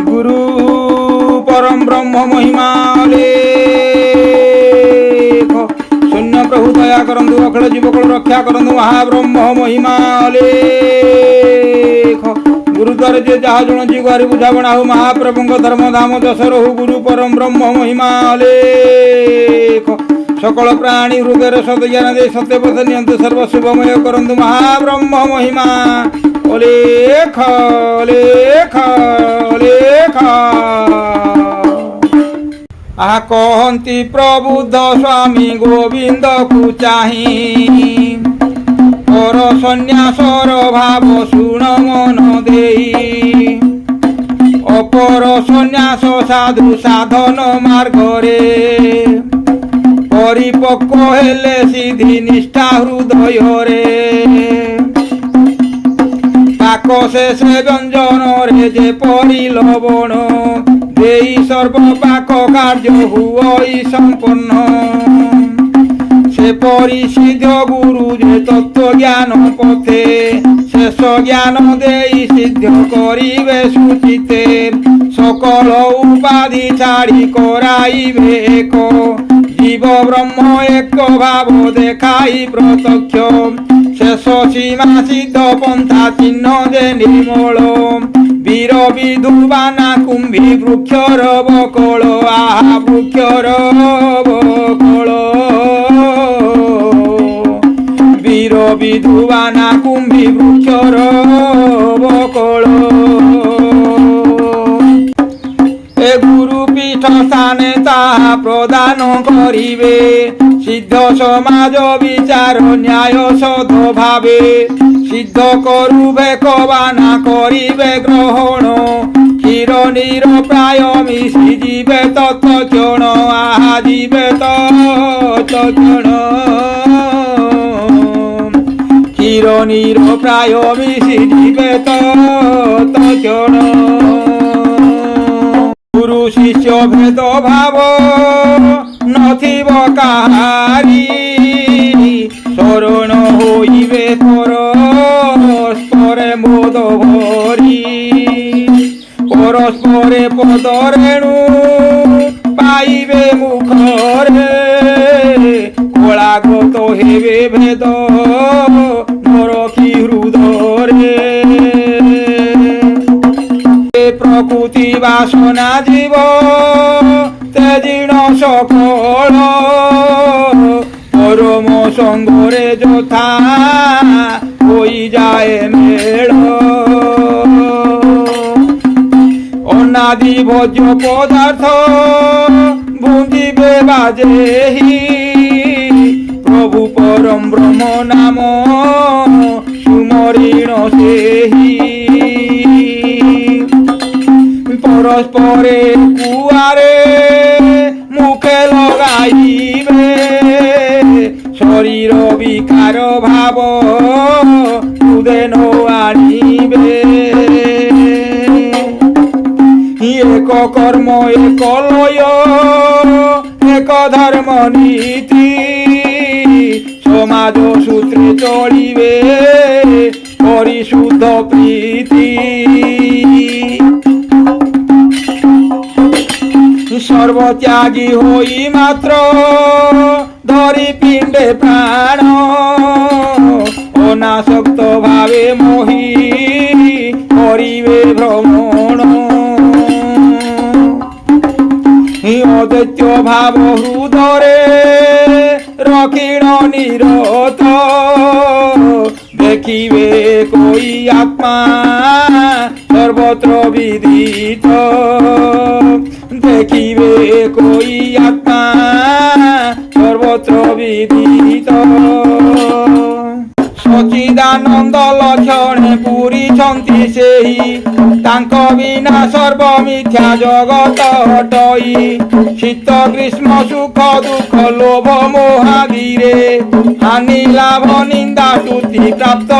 गुरु परम ब्रह्म महिमा लेख। शून्य प्रभु दया करंतु अखिल जीवकुल रक्षा करंतु महाब्रह्म महिमा लेख। गुरुद्वार जे जहा जन जी गुहारी बुझावणा हो महाप्रभु धर्म धाम जस रहु गुरु परम ब्रह्म महिमा लेख। सकल प्राणी हृदय सदज्ञान दे सत्यपथ नियंतु सर्व शुभमय करंतु महाब्रह्म महिमा लेख लेख लेख। आहा कहती प्रबुद्ध स्वामी गोविंद को चाही और सन्यासर भाव शुण मन देई। अपर सन्यास साधु साधन मार्गरे परिपक्व हेले सिद्धि निष्ठा हृदय रे। पाक शेष व्यंजन रे जे परि लवण देई सर्व पाक कार्य हुई संपन्न। से परि सिद्ध गुरु जे तत्व ज्ञान पथे शेष ज्ञान देई सिद्ध करिवे सुचिते। सकल उपाधि छाड़ी कराइबे एक जीव ब्रह्म एक भाव देखाई प्रत्यक्ष। शेष सीमा सिद्ध पंथा चिन्ह जे निर्मल वीर विधुवाना कुंभी वृक्षर बकल। आहा वृक्षर बकल वीर विधुवाना कुंभी वृक्षर बकल। ए गुरु पीठ स्थाने ताहा प्रदान करिवे सिद्ध समाज विचार न्याय सद भावे। सिद्ध करुवे कबाना करिवे ग्रहण क्षीर नीर प्राय मिशि जीवे तत्क्षण। आहा जीवे तत्क्षण क्षीर नीर प्राय मिशि जीवे तत्क्षण। गुरु शिष्य भेद भाव नथिब काहारी शरण होइबे परस्परे मोद भरी। परस्परे पद रेणु पाइबे मुखरे कलागत हेबे भेद नरखी हृदरे। प्रकृति बासना जीव तेजीण सकल परम संगरे यथा होई जाए मेल। अनादि भोज्य पदार्थ भुंजिबे बाजेहि प्रभु परम ब्रह्म नाम सुमरिण सेहि। परस्परे कुआरे मुखे लगाइबे शरीर विकार भाव हृदय न आनिबे। एक कर्म एक लय एक धर्म नीति समाज सूत्रे चलिबे परिशुद्ध प्रीति। सर्वत्यागी होई मात्र धरी पिंडे प्राण अनासक्त भावे मोहि करिवे भ्रमण। अदैत्य भाव हृदरे रखिण निरत देखिवे कोई आत्मा सर्वत्र विदित। देखिवे कोई आत्मा सर्वत्र विदित। सच्चिदानंद लक्षणे पूरिछन्ति सेहि तांक बिना सर्व मिथ्या जगत हटई। शीत ग्रीष्म सुख दुख लोभ मोहादिरे हानि लाभ निंदा स्तुति प्राप्त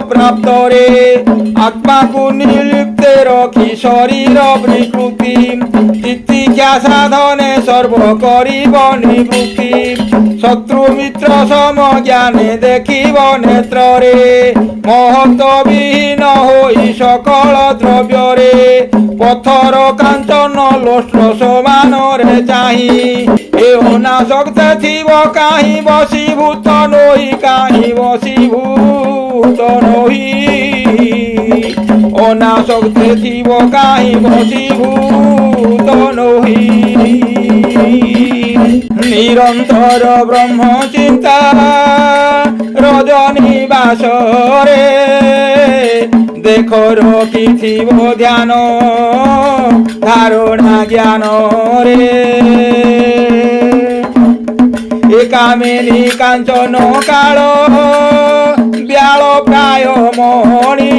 प्राप्त रे। आत्मा को निर्लिप्त দূরে রখি শরীর বিকৃতি তিতিক্ষা সাধনে সর্ব করিব নিবৃত্তি শত্রু মিত্র সম জ্ঞানে দেখিব নেত্রে মহত্ববিহীন হই সকল দ্রব্যরে পথর কাঞ্চন লোষ্ঠ সমানরে চাহি এ অনাসক্ত থিব কাহি বশীভূত নহি কাহি বশীভূত নহি অনাসক্ত থিব কাহি বশীভূত নহি নিরন্তর ব্রহ্ম চিন্তা রজনী বাসরে দেখো রখিথিব ধ্যান ধারণা জ্ঞান রে কামিনী কাঞ্চন কাଳ ব্যাଳ প্রায় মণি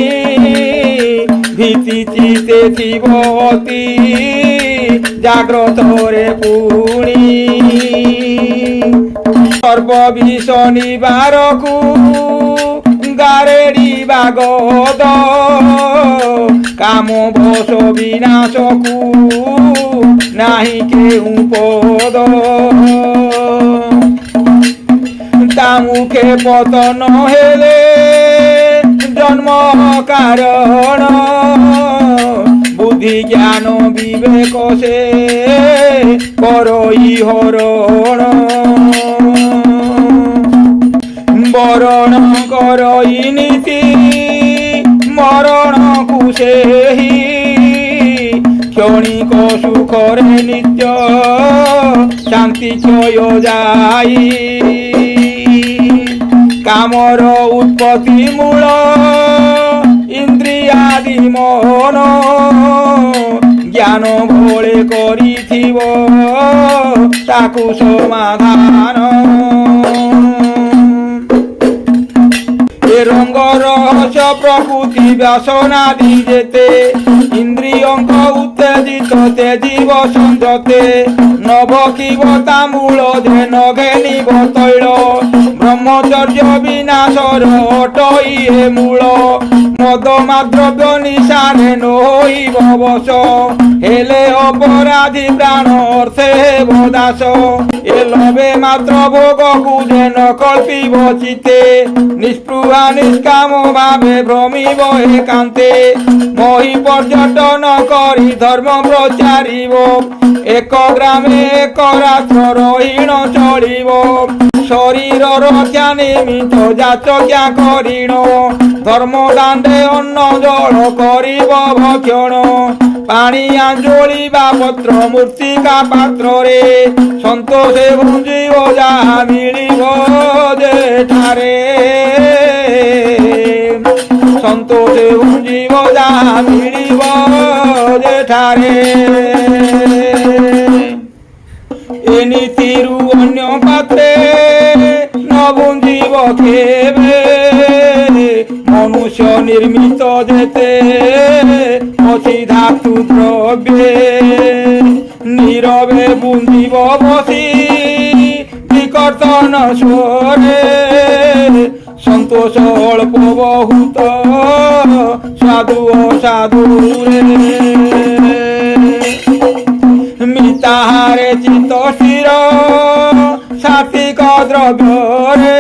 ভীতি চিতে থিব অতি জাগ্রতরে পুଣି সর্ববিষ নিবারকু গারেড়ি বাগদ কাম বশ বিনাশকু নাহি কেউ পদ তা মুখে পতন হেলে জন্ম কারণ বুদ্ধি জ্ঞান বিবেক সে করই হরণ বরণ করই নীতি মরণ কুশেহি ক্ষণিক সুখরে নিত্য শান্তি ক্ষয় যাই কামর উৎপত্তি মূল ইন্দ্রিয়াদি মন জ্ঞান ভোলে করিথিব তাকু সমাধান রঙ্গ রহস্য প্রকৃতি বাসনাদি যেতে ইন্দ্রিয়ঙ্ক উত্তেজিত তেজিব সঞ্জতে নবকিব তামূল যে নঘেনিব তৈল ব্রহ্মচর্য বিনাশর অটই হে মূল মদ মাদ্রব্য নিশানে নহইব বশ হেলে অপরাধী প্রাণ অর্থে বদাস এ লবে মাত্র ভোগকু যেন কল্পিব চিতে নিষ্পৃহা নিষ্কাম ভাবে ভ্রমিব একান্তে মহি পর্যটন করি ধর্ম প্রচারিব এক গ্রামে এক রাত্র রহিণ চলিব শরীর রক্ষা নিমিত্ত যাচক্যা করিণ ধর্ম দাণ্ডে অন্ন জল করিব ভক্ষণ পানি আঞ্জলি বা পত্র মূর্তিকা পাত্রে সন্তোষে ভুঞ্জিব যাহা মিলিব যেঠারে সন্তোষে ভুঞ্জিব যাহা মিলিব যেঠারে এ নীতিরু অন্য পাত্রে নভুঞ্জিব খেবে মনুষ্য নির্মিত যেতে অছি ধাতু দ্রব্যে নীরবে বুঞ্জিব বসি বিকর্তন স্বরে সন্তোষ অল্প বহুত সাধু অসাধু মিতাহারে চিত্ত স্থির সাত্বিক দ্রব্যরে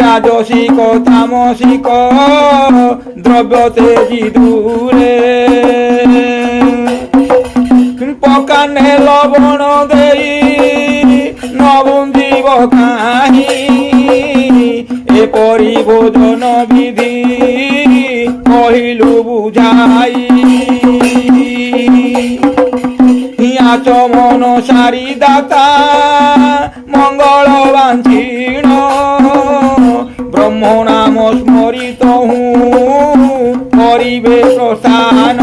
রাজসিক তামসিক দ্রব্য তেজি দূরে পকানে লবণ দেই নবুঞ্জিব কাহি এপরি ভোজন বিধি কহিলু বুঝাই আচমন সারি দাতা মঙ্গল বাঞ্ছিণ ব্রহ্ম নাম স্মরিত করিবে প্রস্থান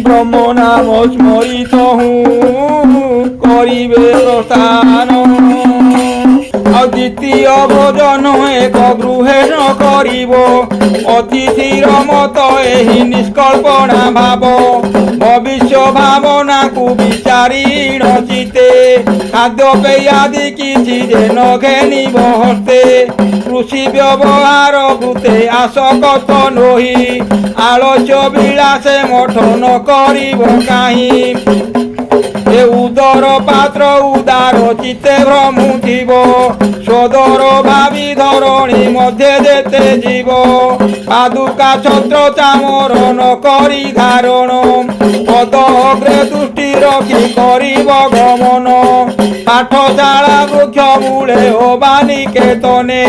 ব্রহ্ম নাম স্মরিত করিবে প্রস্থান দ্বিতীয় ভোজন এক গৃহে କରିବ ଅତିଥିର ମତ ଏହି ନିଷ୍କଳ୍ପନା ଭାବ ଭବିଷ୍ୟ ଭାବନାକୁ ବିଚାରୀଣ ଚିତେ ଖାଦ୍ୟପେୟାଦି କିଛି ଯେ ନ ଘେନିବ ହସ୍ତେ କୃଷି ବ୍ୟବହାର ବୃତେ ଆସକତ ନୋହି ଆଳସ୍ୟ ବିଳାସେ ମଠ ନ କରିବ କାହିଁ ଏ ଉଦର ପାତ୍ର ଉଦାର ଚିତ୍ତେ ଭ୍ରମୁଥିବ ସୋଦର ଭାବି ଧରଣୀ ମଧ୍ୟ ଯେତେ ଯିବ ପାଦୁକା ଛତ୍ର ଚାମର ନ କରି ଧାରଣ ପଦ ଅଗ୍ରେ ଦୃଷ୍ଟି ରଖି କରିବ ଗମନ ପାଠଶାଳା ବୃକ୍ଷ ମୂଳେ ଅବା ନିକେତନେ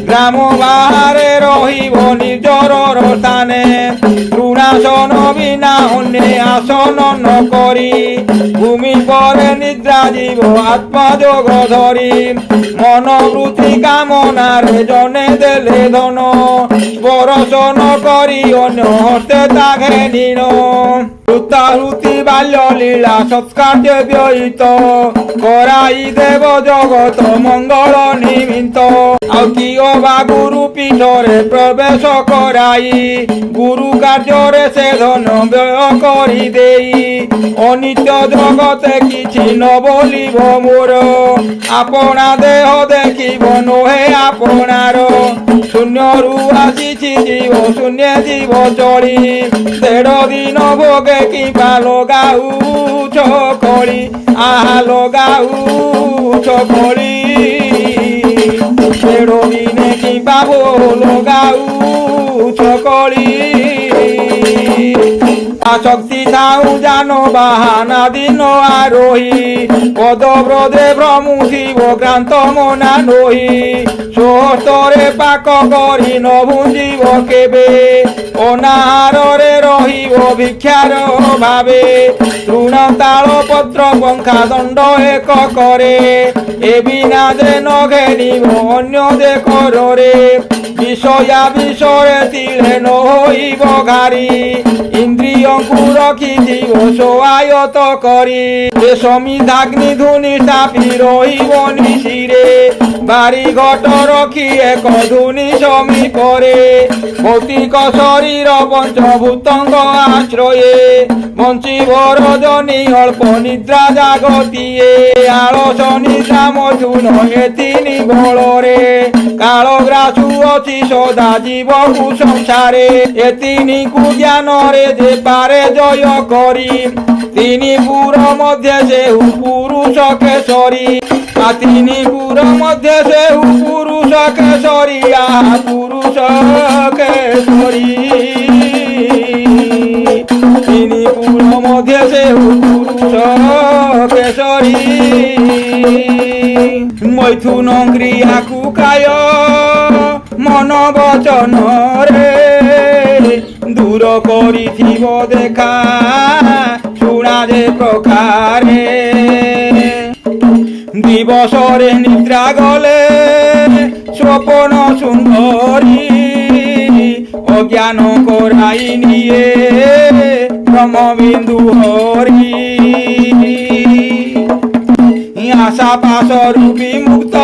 ଗ୍ରାମ ବାହାରେ ରହିବ ନିଜର ସ୍ଥାନେ ତୃଣାସନ ବିନା ଅନ୍ୟ ଆସନ ନ କରି ভূমি পরে নিদ্রা জীব আত্মা যোগ ধরি মনোবৃত্তি কামনারে জনে দেলে ধন স্পর্শন করি অন্য হস্তে তাঘে নিন হৃতাহুতি বাল্য লীলা সৎকার্যে ব্যয়িত করাই দেব জগত মঙ্গল নিমিত্ত ଆଉ କିଓ ବା ଗୁରୁ ପୀଠରେ ପ୍ରବେଶ କରାଇ ଗୁରୁ କାର୍ଯ୍ୟରେ ସେ ଧନ ବ୍ୟୟ କରି ଦେଇ ଅନିତ୍ୟ ଜଗତେ କିଛି ନ ବୋଲିବ ମୋର ଆପଣା ଦେହ ଦେଖିବ ନୁହେଁ ଆପଣାର ଶୂନ୍ୟରୁ ଆସିଛି ଜୀବ ଶୂନ୍ୟ ଜୀବ ଚଳି ଦେଢ଼ ଦିନ ଭୋଗେ କିମ୍ବା ଲଗାଉଛ କଳି ଆହା ଲଗାଉଛ କଳି ଦେଢ଼ ଦିନେ କିମ୍ବା ଲଗାଉଛ କଳି আসক্তি থাউ জানো বাহানা দিন আরোহী পদব্রদে ভ্রমুথিব ক্রান্ত মনা নহি সোহস্তরে পাক করি ন ভুঞ্জিব কেবে অনাহারে রহিব ভিক্ষার ভাবে তৃণ তাল পত্র পঙ্খা দণ্ড এক করে এ বিনা যে ন ঘেনিব অন্য দে করে বিষয়া বিষয়ে তিলে ন হইব ঘারি ইন্দ্রিয়ଙ୍କୁ ରଖିଥିବ ସହାୟତ କରି ସମିଧାଗ୍ନି ଧୁନି ସାପି ରହିବ ନିଶିରେ ବାରି ଘଟ ରଖି ଏକ ଧୁନି ସମୀପରେ ଭୌତିକ ଶରୀର ପଞ୍ଚଭୂତଙ୍କ ଆଶ୍ରୟେ ବଞ୍ଚିବ ରଜନୀ ଅଳ୍ପ ନିଦ୍ରା ଜାଗତିଏ ଆଳସ ନିଦ୍ରା ମଧୁନ ଏତିନି ବଳରେ କାଳ ଗ୍ରାସୁ ଅଛି ସଦା ଜୀବକୁ ସଂସାରେ ଏତିନିକୁ ଜ୍ଞାନରେ যে পারে জয় করি তিনি পুর মধ্যে সেহু পুরুষ কেশরী তিনি পুর মধ্যে সেহু পুরুষ কেশরী আহা পুরুষ কেশরী তিনি পুর মধ্যে সেহু পুরুষ কেশরী মৈথুন ক্রিয়াকু কায় মন বচন রে দূর করিথিব দেখা শুনা যে প্রকারে দিবসরে নিদ্রা গলে স্বপন সুন্দরী অজ্ঞান করাই নিয়ে ব্রহ্মবিন্দু হরি আশা পাশ রূপী মুক্ত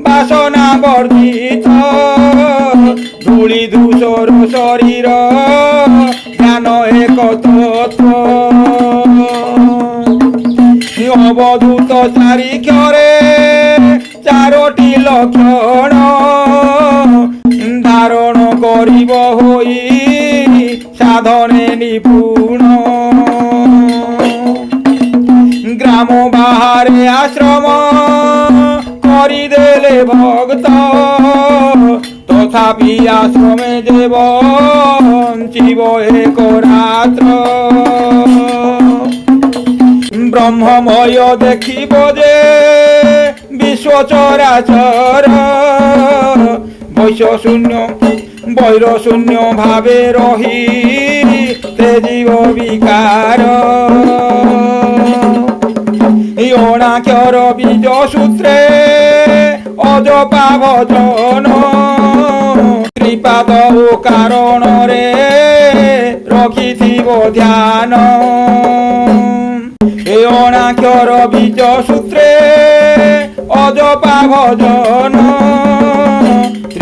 বাসনা বর্জিত ধূলি ধূসর শরীর জ্ঞান এক তত্ত্ব অবধূত চারিক্ষরে চারটি লক্ষণ ধারণ করিব হই সাধনে নিপুণ গ্রাম বাহারে আশ্রম করিদেলে ভক্ত তথাপি আশ্রমে যে বঞ্চিব এক রাত্র ব্রহ্মময় দেখিব যে বিশ্ব চরাচর বৈশ্য শূন্য বৈর শূন্য ভাবে রহি তে জীব বিকার অনাক্ষর বীজ সূত্রে অজপা ভজন ত্রিপাদ ও কারণরে রখিথিব ধ্যান এ অনাক্ষর বীজ সূত্রে অজপা ভজন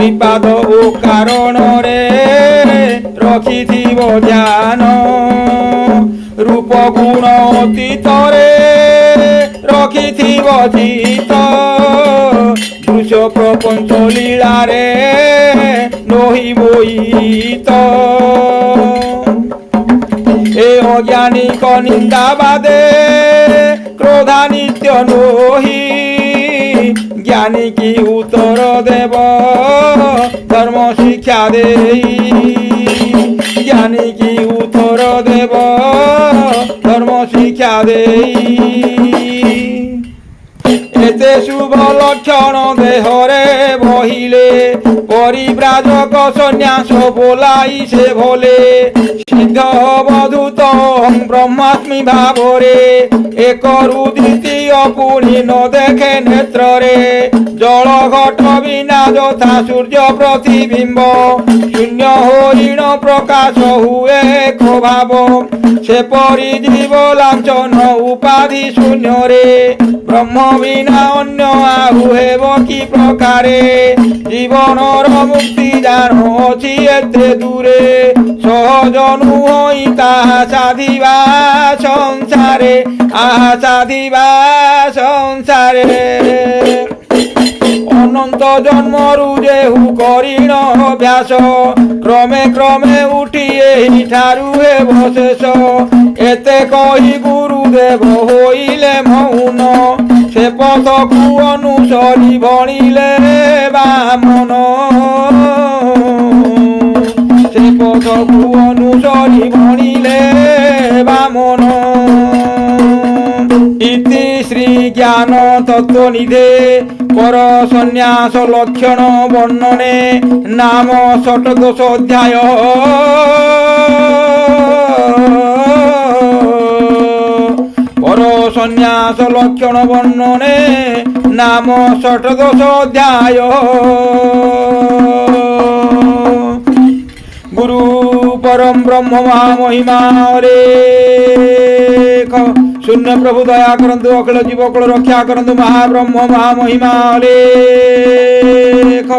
ଶ୍ରୀପାଦ ଓ କାରଣରେ ରଖିଥିବ ଧ୍ୟାନ ରୂପ ଗୁଣ ଅତୀତରେ ରଖିଥିବ ଚିତ ଦୃଶ୍ୟ ପ୍ରପଞ୍ଚ ଲୀଳାରେ ନହି ବୋଇତ ଏ ଅଜ୍ଞାନିକ ନିନ୍ଦାବାଦେ କ୍ରୋଧା ନିତ୍ୟ ନୋହି জ্ঞানী কি উত্তর দেব ধর্ম শিক্ষা দেই জ্ঞানী কি উত্তর দেব ধর্ম শিক্ষা দেই এতে শুভ লক্ষণ দেহরে বহিলে পরিব্রাজক সন্ন্যাস বোলাই সে ভোলে সিদ্ধ অবধূত ব্রহ্মাস্মি ভাবরে একরু দ্বিতীয় পুনি ন দেখে নেত্রে জল ঘট বিনা যথা সূর্য প্রতিবিম্ব শূন্য হরিণ প্রকাশ হুয়ে ভাব সেপরি জীব লাঞ্ছন উপাধি শূন্যরে ব্রহ্ম বিনা অন্য আহু হেব কি প্রকারে জীবনর মুক্তি জান অছি এতে দূরে সহজ নুহই তাহা সাধিবা সংসারে আহা সাধিবা সংসারে অনন্ত জন্মরু যেহু করিণ অভ্যাস ক্রমে ক্রমে উঠি এই ঠারু হেব শেষ এতে কহি গুরুদেব হইলে মৌন সে পথকু অনুসরি ভণিলে বামন সে পথকু অনুসরি ভণিলে বামন ইতি শ্রী জ্ঞান তত্ত্বনিধে পর সন্ন্যাস লক্ষণ বর্ণনে নাম ষটদশ অধ্যায় পর সন্ন্যাস লক্ষণ বর্ণনে নাম ষটদশ অধ্যায় গুরু পরম ব্রহ্ম মহামহিমা লেখ শূন্য প্রভু দয়া করন্তু অখিল জীবকুল রক্ষা করন্তু মহাব্রহ্ম মহামহিমা লেখ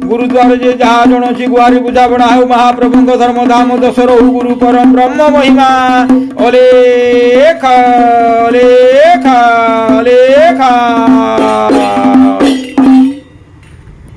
গুরুদ্বারে যে যাহা জଣସି ଗୁହାରି ବୁଝାବଣା ହେଉ ମହାପ୍ରଭୁଙ୍କ ଧର୍ମ ଧାମ ଦଶ ରହୁ ଗୁରୁ ପରମ ବ୍ରହ୍ମ ମହିମା ଅଲେଖ ଲେଖ ଲେଖ